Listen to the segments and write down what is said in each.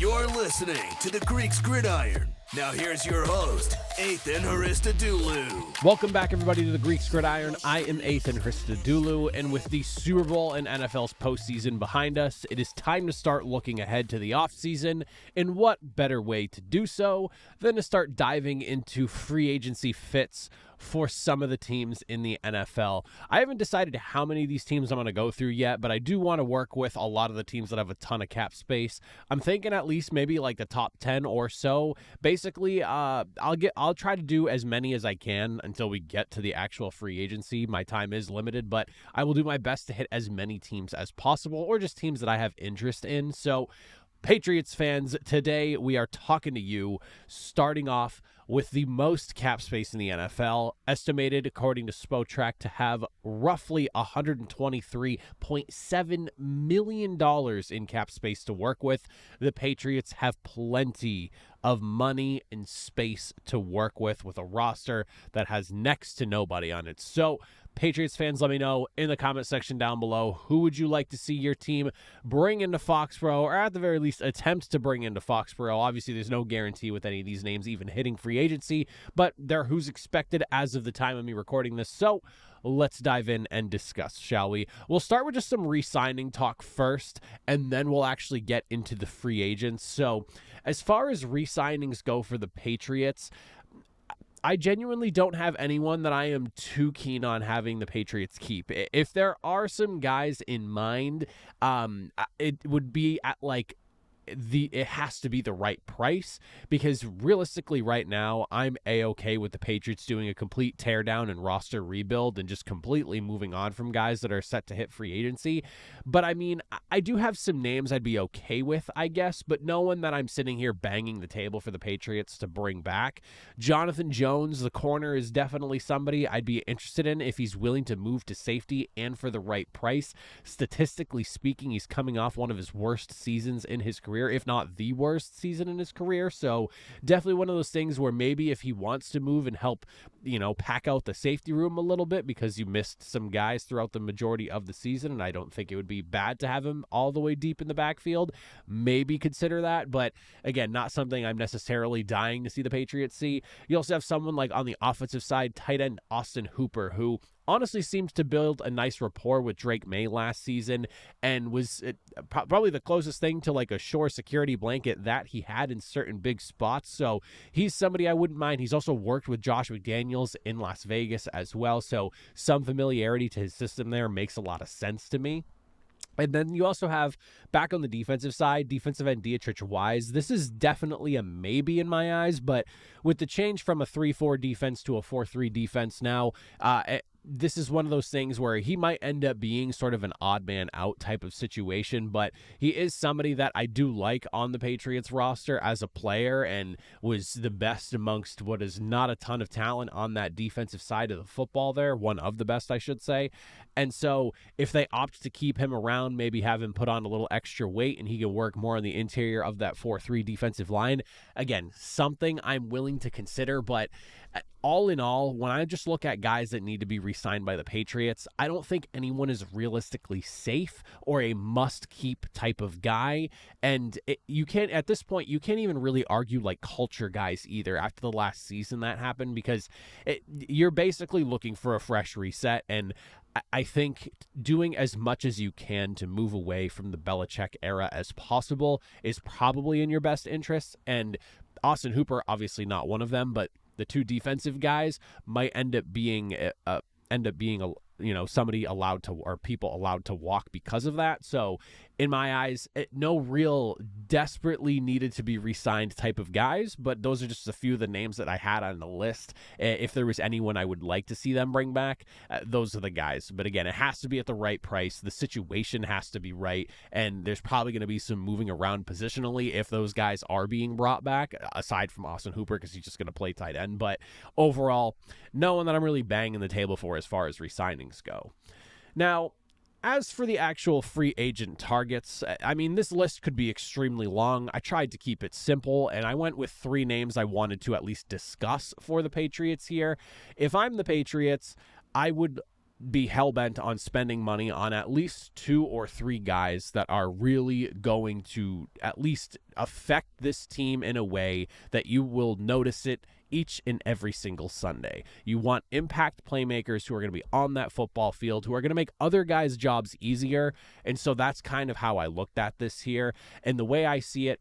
You're listening to the Greeks Gridiron. Now here's your host, Ethan Haristadoulou. Welcome back, everybody, to the Greeks Gridiron. I am Ethan Haristadoulou, and with the Super Bowl and NFL's postseason behind us, it is time to start looking ahead to the offseason. And what better way to do so than to start diving into free agency fits for some of the teams in the NFL. I haven't decided how many of these teams I'm going to go through yet, but I do want to work with a lot of the teams that have a ton of cap space. I'm thinking at least maybe like the top 10 or so. Basically, I'll try to do as many as I can until we get to the actual free agency. My time is limited, but I will do my best to hit as many teams as possible, or just teams that I have interest in. So, Patriots fans, today we are talking to you, starting off with the most cap space in the NFL, estimated, according to Spotrac, to have roughly $123.7 million in cap space to work with. The Patriots have plenty of money and space to work with a roster that has next to nobody on it. So, Patriots fans, let me know in the comment section down below, who would you like to see your team bring into Foxborough, or at the very least attempt to bring into Foxborough. Obviously, there's no guarantee with any of these names even hitting free agency, but they're who's expected as of the time of me recording this. So let's dive in and discuss, shall we? We'll start with just some re-signing talk first, and then we'll actually get into the free agents. So as far as re-signings go for the Patriots, I genuinely don't have anyone that I am too keen on having the Patriots keep. If there are some guys in mind, it would be at like it has to be the right price, because realistically right now I'm A-okay with the Patriots doing a complete teardown and roster rebuild and just completely moving on from guys that are set to hit free agency. But I mean, I do have some names I'd be okay with, I guess, but no one that I'm sitting here banging the table for the Patriots to bring back. Jonathan Jones, the corner, is definitely somebody I'd be interested in if he's willing to move to safety and for the right price. Statistically speaking, he's coming off one of his worst seasons in his career, if not the worst season in his career. So definitely one of those things where maybe if he wants to move and help, pack out the safety room a little bit, because you missed some guys throughout the majority of the season, and I don't think it would be bad to have him all the way deep in the backfield, maybe consider that. But again, not something I'm necessarily dying to see the Patriots see. You also have someone like on the offensive side, tight end Austin Hooper, who honestly seems to build a nice rapport with Drake May last season, and was probably the closest thing to like a Shore security blanket that he had in certain big spots. So he's somebody I wouldn't mind. He's also worked with Josh McDaniels in Las Vegas as well, so some familiarity to his system there makes a lot of sense to me. And then you also have, back on the defensive side, defensive end Dietrich Wise. This is definitely a maybe in my eyes, but with the change from a 3-4 defense to a 4-3 defense now, this is one of those things where he might end up being sort of an odd man out type of situation, but he is somebody that I do like on the Patriots roster as a player, and was the best amongst what is not a ton of talent on that defensive side of the football there, one of the best, I should say. And so if they opt to keep him around, maybe have him put on a little extra weight and he can work more on the interior of that 4-3 defensive line, again, something I'm willing to consider. But all in all, when I just look at guys that need to be re-signed by the Patriots, I don't think anyone is realistically safe or a must-keep type of guy. And you can't, at this point, you can't even really argue like culture guys either after the last season that happened, because you're basically looking for a fresh reset. And I think doing as much as you can to move away from the Belichick era as possible is probably in your best interest. And Austin Hooper, obviously not one of them, but the two defensive guys might end up being somebody allowed to, or people allowed to walk because of that. So in my eyes, no real desperately needed to be re-signed type of guys, but those are just a few of the names that I had on the list. If there was anyone I would like to see them bring back, those are the guys. But again, it has to be at the right price. The situation has to be right, and there's probably going to be some moving around positionally if those guys are being brought back, aside from Austin Hooper, because he's just going to play tight end. But overall, no one that I'm really banging the table for as far as re-signings go. Now, as for the actual free agent targets, I mean, this list could be extremely long. I tried to keep it simple, and I went with 3 names I wanted to at least discuss for the Patriots here. If I'm the Patriots, I would be hell-bent on spending money on at least 2 or 3 guys that are really going to at least affect this team in a way that you will notice it each and every single Sunday. You want impact playmakers who are going to be on that football field, who are going to make other guys' jobs easier. And so that's kind of how I looked at this here. And the way I see it,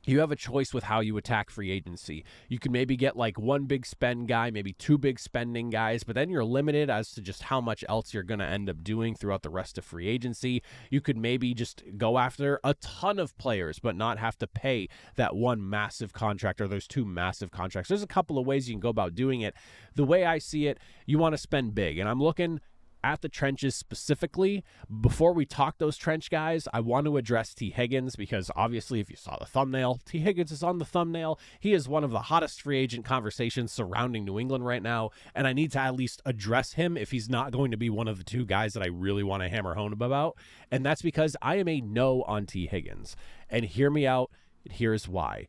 you have a choice with how you attack free agency. You can maybe get like one big spend guy, maybe 2 big spending guys, but then you're limited as to just how much else you're going to end up doing throughout the rest of free agency. You could maybe just go after a ton of players, but not have to pay that one massive contract or those 2 massive contracts. There's a couple of ways you can go about doing it. The way I see it, you want to spend big, and I'm looking at the trenches specifically. Before we talk those trench guys, I want to address T. Higgins, because obviously if you saw the thumbnail, T. Higgins is on the thumbnail. He is one of the hottest free agent conversations surrounding New England right now, and I need to at least address him if he's not going to be one of the 2 guys that I really want to hammer home about, and that's because I am a no on T. Higgins. And hear me out, here's why.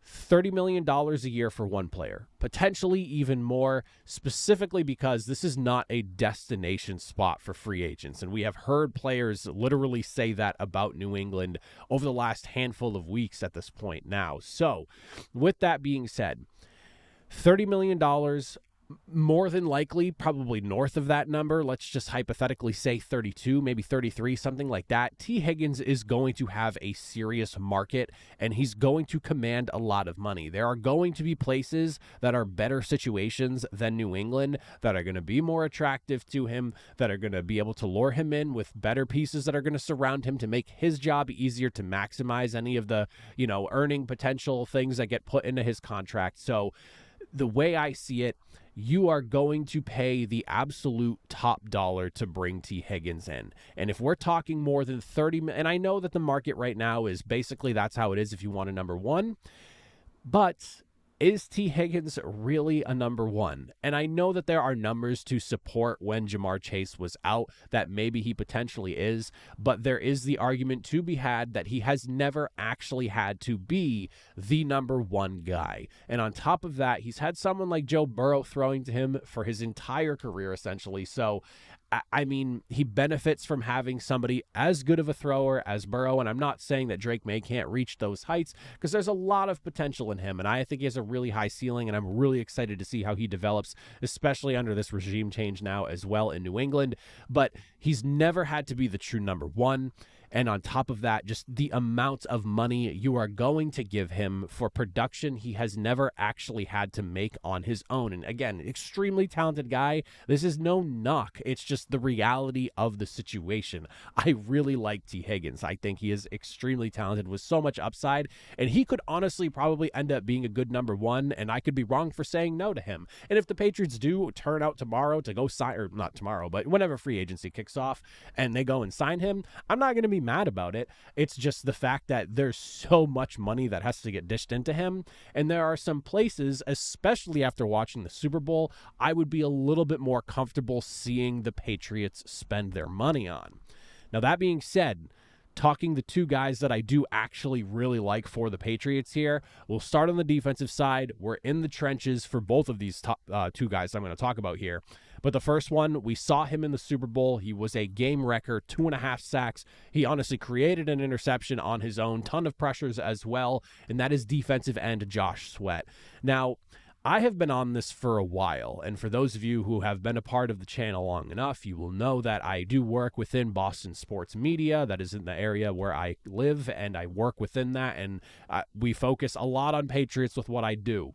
$30 million a year for one player, potentially even more, specifically because this is not a destination spot for free agents. And we have heard players literally say that about New England over the last handful of weeks at this point now. So with that being said, $30 million, more than likely, probably north of that number. Let's just hypothetically say 32, maybe 33, something like that. T. Higgins is going to have a serious market, and he's going to command a lot of money. There are going to be places that are better situations than New England that are going to be more attractive to him, that are going to be able to lure him in with better pieces that are going to surround him to make his job easier, to maximize any of the, earning potential things that get put into his contract. So the way I see it, you are going to pay the absolute top dollar to bring T. Higgins in. And if we're talking more than 30, and I know that the market right now is basically that's how it is if you want a number 1, but is T. Higgins really a number 1? And I know that there are numbers to support when Jamar Chase was out that maybe he potentially is, but there is the argument to be had that he has never actually had to be the number 1 guy. And on top of that, he's had someone like Joe Burrow throwing to him for his entire career, essentially. So I mean, he benefits from having somebody as good of a thrower as Burrow, and I'm not saying that Drake May can't reach those heights, because there's a lot of potential in him, and I think he has a really high ceiling, and I'm really excited to see how he develops, especially under this regime change now as well in New England. But he's never had to be the true number 1. And on top of that, just the amount of money you are going to give him for production he has never actually had to make on his own. And again, extremely talented guy. This is no knock. It's just the reality of the situation. I really like T. Higgins. I think he is extremely talented with so much upside. And he could honestly probably end up being a good number 1. And I could be wrong for saying no to him. And if the Patriots do turn out tomorrow to go sign, or not tomorrow, but whenever free agency kicks off and they go and sign him, I'm not going to be mad about it. It's just the fact that there's so much money that has to get dished into him, and there are some places, especially after watching the Super Bowl, I would be a little bit more comfortable seeing the Patriots spend their money on. Now, that being said, talking the 2 guys that I do actually really like for the Patriots here, we'll start on the defensive side. We're in the trenches for both of these 2 guys I'm going to talk about here. But the first one, we saw him in the Super Bowl. He was a game wrecker, 2.5 sacks. He honestly created an interception on his own, ton of pressures as well, and that is defensive end Josh Sweat. Now, I have been on this for a while, and for those of you who have been a part of the channel long enough, you will know that I do work within Boston sports media. That is in the area where I live, and I work within that, and we focus a lot on Patriots with what I do.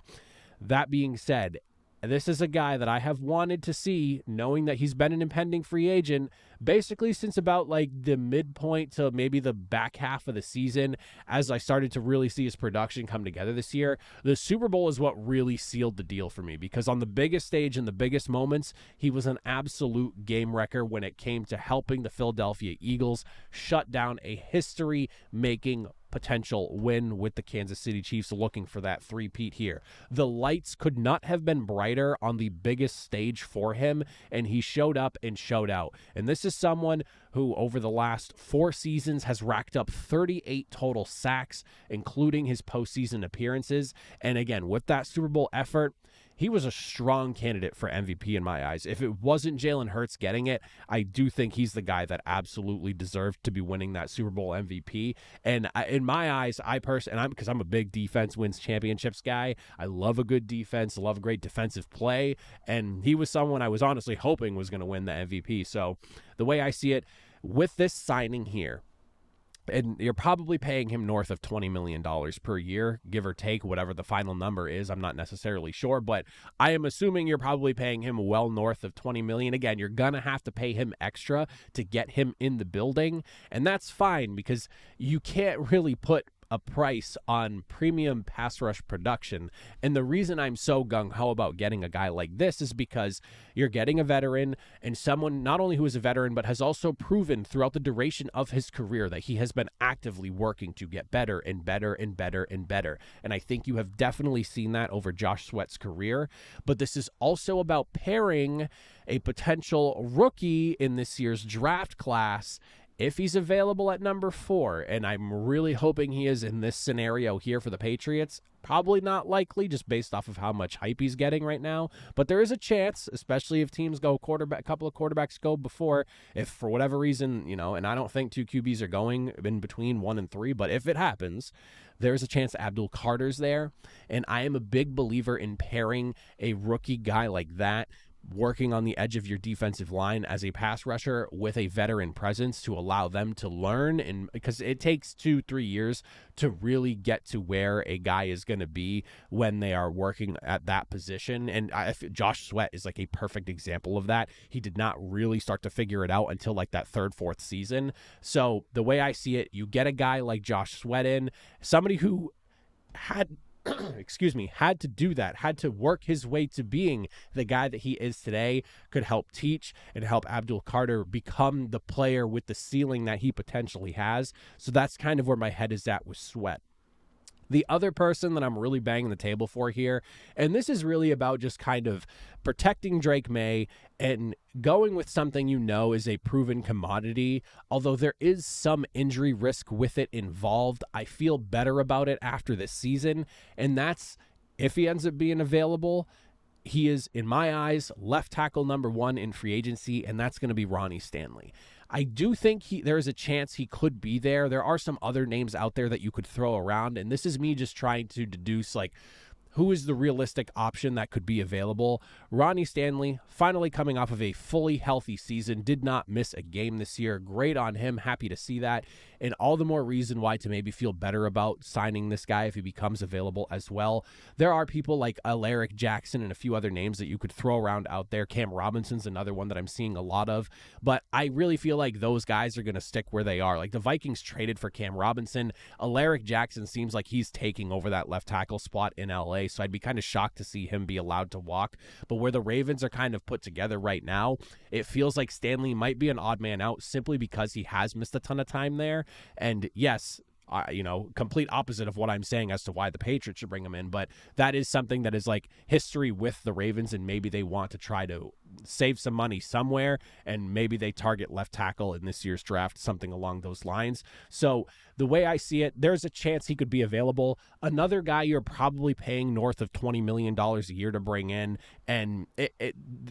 That being said, this is a guy that I have wanted to see, knowing that he's been an impending free agent basically since about like the midpoint to maybe the back half of the season, as I started to really see his production come together this year. The Super Bowl is what really sealed the deal for me, because on the biggest stage and the biggest moments, he was an absolute game wrecker when it came to helping the Philadelphia Eagles shut down a history-making potential win with the Kansas City Chiefs, looking for that three-peat here. The lights could not have been brighter on the biggest stage for him, and he showed up and showed out. And this is someone who over the last 4 seasons has racked up 38 total sacks, including his postseason appearances. And again, with that Super Bowl effort, he was a strong candidate for MVP in my eyes. If it wasn't Jalen Hurts getting it, I do think he's the guy that absolutely deserved to be winning that Super Bowl MVP. And in my eyes, because I'm a big defense wins championships guy. I love a good defense, love a great defensive play, and he was someone I was honestly hoping was going to win the MVP. So the way I see it, with this signing here, and you're probably paying him north of $20 million per year, give or take, whatever the final number is. I'm not necessarily sure, but I am assuming you're probably paying him well north of $20 million. Again, you're going to have to pay him extra to get him in the building, and that's fine because you can't really put a price on premium pass rush production. And the reason I'm so gung-ho about getting a guy like this is because you're getting a veteran, and someone not only who is a veteran but has also proven throughout the duration of his career that he has been actively working to get better and better and better and better. And I think you have definitely seen that over Josh Sweat's career. But this is also about pairing a potential rookie in this year's draft class if he's available at number 4, and I'm really hoping he is in this scenario here for the Patriots. Probably not likely just based off of how much hype he's getting right now, but there is a chance, especially if teams go a couple of quarterbacks go before, if for whatever reason, and I don't think 2 QBs are going in between 1 and 3, but if it happens, there's a chance Abdul Carter's there, and I am a big believer in pairing a rookie guy like that working on the edge of your defensive line as a pass rusher with a veteran presence to allow them to learn. And because it takes 2-3 years to really get to where a guy is going to be when they are working at that position. And Josh Sweat is like a perfect example of that. He did not really start to figure it out until like that 3rd, 4th season. So the way I see it, you get a guy like Josh Sweat in, somebody who had had to do that, had to work his way to being the guy that he is today, could help teach and help Abdul Carter become the player with the ceiling that he potentially has. So that's kind of where my head is at with Sweat. The other person that I'm really banging the table for here, and this is really about just kind of protecting Drake May and going with something is a proven commodity. Although there is some injury risk with it involved, I feel better about it after this season, and that's if he ends up being available. He is, in my eyes, left tackle number 1 in free agency, and that's going to be Ronnie Stanley. I do think there is a chance he could be there. There are some other names out there that you could throw around, and this is me just trying to deduce, like, who is the realistic option that could be available. Ronnie Stanley, finally coming off of a fully healthy season, did not miss a game this year. Great on him. Happy to see that. And all the more reason why to maybe feel better about signing this guy if he becomes available as well. There are people like Alaric Jackson and a few other names that you could throw around out there. Cam Robinson's another one that I'm seeing a lot of. But I really feel like those guys are going to stick where they are. Like the Vikings traded for Cam Robinson. Alaric Jackson seems like he's taking over that left tackle spot in LA. So I'd be kind of shocked to see him be allowed to walk. But where the Ravens are kind of put together right now, it feels like Stanley might be an odd man out simply because he has missed a ton of time there. And yes, complete opposite of what I'm saying as to why the Patriots should bring him in. But that is something that is like history with the Ravens, and maybe they want to try to save some money somewhere, and maybe they target left tackle in this year's draft, something along those lines. So the way I see it, there's a chance he could be available. Another guy you're probably paying north of $20 million a year to bring in, and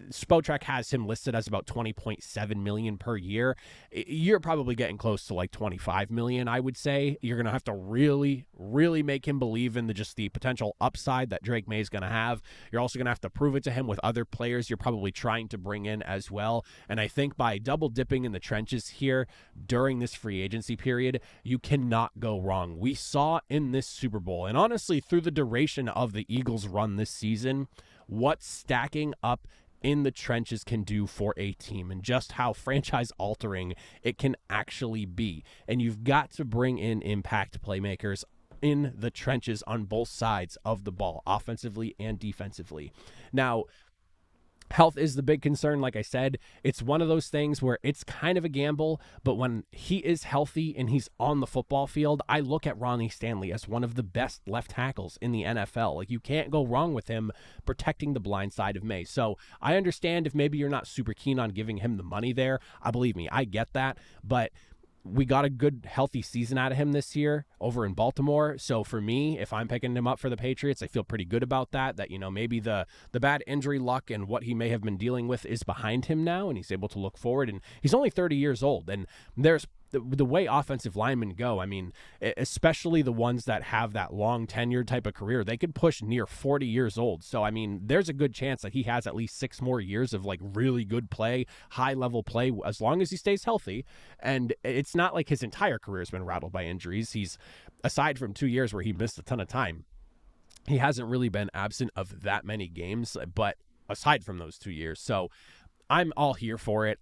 Spotrac has him listed as about $20.7 million per year. You're probably getting close to like $25 million, I would say. You're going to have to really, really make him believe in the potential upside that Drake May is going to have. You're also going to have to prove it to him with other players you're probably trying to bring in as well. And I think by double dipping in the trenches here during this free agency period, you cannot go wrong. We saw in this Super Bowl, and honestly through the duration of the Eagles' run this season, what stacking up in the trenches can do for a team and just how franchise altering it can actually be. And you've got to bring in impact playmakers in the trenches on both sides of the ball, offensively and defensively. Now, Health is the big concern. Like I said, it's one of those things where it's kind of a gamble, but when he is healthy and he's on the football field, I look at Ronnie Stanley as one of the best left tackles in the NFL. Like, you can't go wrong with him protecting the blind side of May. So I understand if maybe you're not super keen on giving him the money there. Believe me, I get that, but we got a good, healthy season out of him this year over in Baltimore. So for me, if I'm picking him up for the Patriots, I feel pretty good about that, maybe the bad injury luck and what he may have been dealing with is behind him now, and he's able to look forward. And he's only 30 years old, and there's the way offensive linemen go, I mean, especially the ones that have that long tenure type of career, they could push near 40 years old. So, I mean, there's a good chance that he has at least 6 more years of like really good play, high level play, as long as he stays healthy. And it's not like his entire career has been rattled by injuries. He's, aside from 2 years where he missed a ton of time, he hasn't really been absent of that many games, but aside from those 2 years. So I'm all here for it.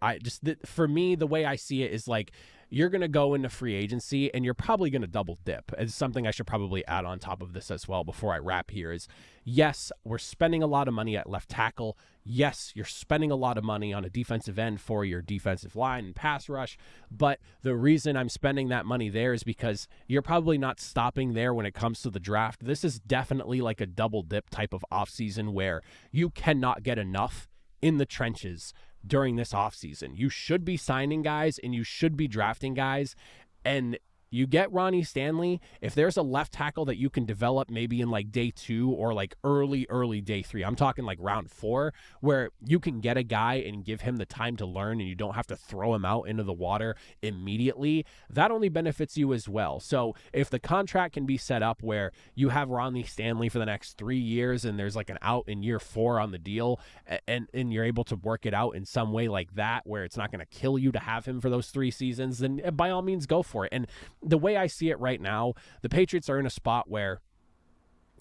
For me, the way I see it is like, you're going to go into free agency and you're probably going to double dip. It's something I should probably add on top of this as well before I wrap here is, yes, we're spending a lot of money at left tackle. Yes, you're spending a lot of money on a defensive end for your defensive line and pass rush. But the reason I'm spending that money there is because you're probably not stopping there when it comes to the draft. This is definitely like a double dip type of offseason where you cannot get enough in the trenches during this offseason. You should be signing guys and you should be drafting guys. And you get Ronnie Stanley, if there's a left tackle that you can develop maybe in like day 2 or like early day 3, I'm talking like round 4, where you can get a guy and give him the time to learn and you don't have to throw him out into the water immediately, that only benefits you as well. So if the contract can be set up where you have Ronnie Stanley for the next 3 years and there's like an out in year 4 on the deal, and you're able to work it out in some way like that where it's not going to kill you to have him for those 3 seasons, then by all means go for it. And the way I see it right now, the Patriots are in a spot where,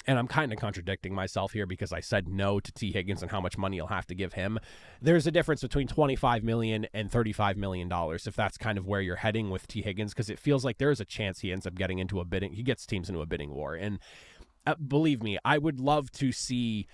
and I'm kind of contradicting myself here because I said no to T. Higgins and how much money you'll have to give him. There's a difference between $25 million and $35 million, if that's kind of where you're heading with T. Higgins, because it feels like there is a chance he ends up getting into he gets teams into a bidding war. And believe me, I would love to see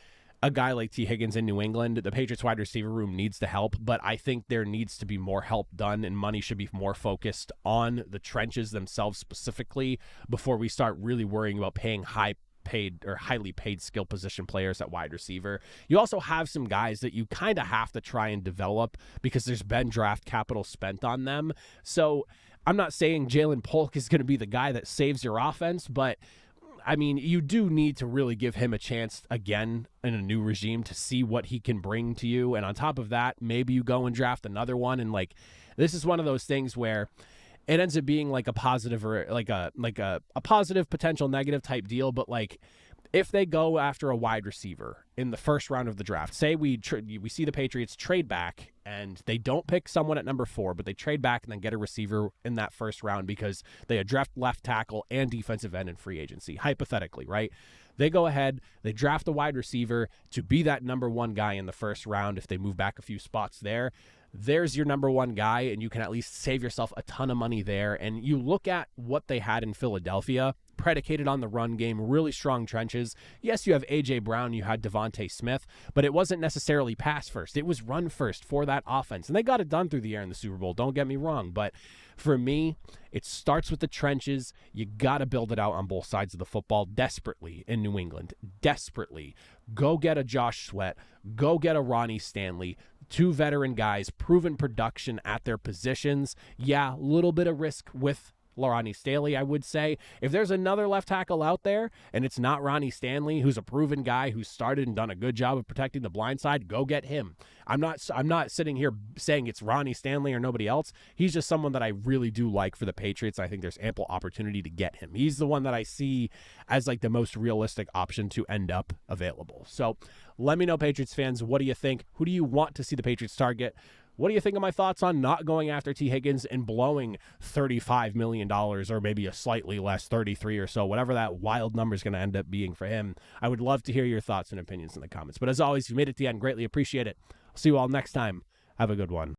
a guy like T. Higgins in New England. The Patriots wide receiver room needs the help, but I think there needs to be more help done and money should be more focused on the trenches themselves specifically before we start really worrying about paying highly paid skill position players at wide receiver. You also have some guys that you kind of have to try and develop because there's been draft capital spent on them. So I'm not saying Jalen Polk is going to be the guy that saves your offense, but I mean, you do need to really give him a chance again in a new regime to see what he can bring to you. And on top of that, maybe you go and draft another one. And like, this is one of those things where it ends up being like a positive or like a positive potential negative type deal. But like, if they go after a wide receiver in the first round of the draft, say we see the Patriots trade back and they don't pick someone at number 4, but they trade back and then get a receiver in that first round because they had draft left tackle and defensive end in free agency, hypothetically, right? They go ahead, they draft a wide receiver to be that number 1 guy in the first round. If they move back a few spots there's your number 1 guy, and you can at least save yourself a ton of money there. And you look at what they had in Philadelphia, predicated on the run game, really strong trenches. Yes, you have A.J. Brown, you had Devontae Smith, but it wasn't necessarily pass first. It was run first for that offense. And they got it done through the air in the Super Bowl, don't get me wrong. But for me, it starts with the trenches. You got to build it out on both sides of the football desperately in New England. Desperately. Go get a Josh Sweat. Go get a Ronnie Stanley. 2 veteran guys, proven production at their positions. Yeah, a little bit of risk with Ronnie Stanley, I would say. If there's another left tackle out there and it's not Ronnie Stanley, who's a proven guy who's started and done a good job of protecting the blind side, go get him. I'm not sitting here saying it's Ronnie Stanley or nobody else. He's just someone that I really do like for the Patriots. I think there's ample opportunity to get him. He's the one that I see as like the most realistic option to end up available. So let me know, Patriots fans, what do you think? Who do you want to see the Patriots target? What do you think of my thoughts on not going after T. Higgins and blowing $35 million or maybe a slightly less, 33 or so, whatever that wild number is going to end up being for him? I would love to hear your thoughts and opinions in the comments. But as always, if you made it to the end, greatly appreciate it. I'll see you all next time. Have a good one.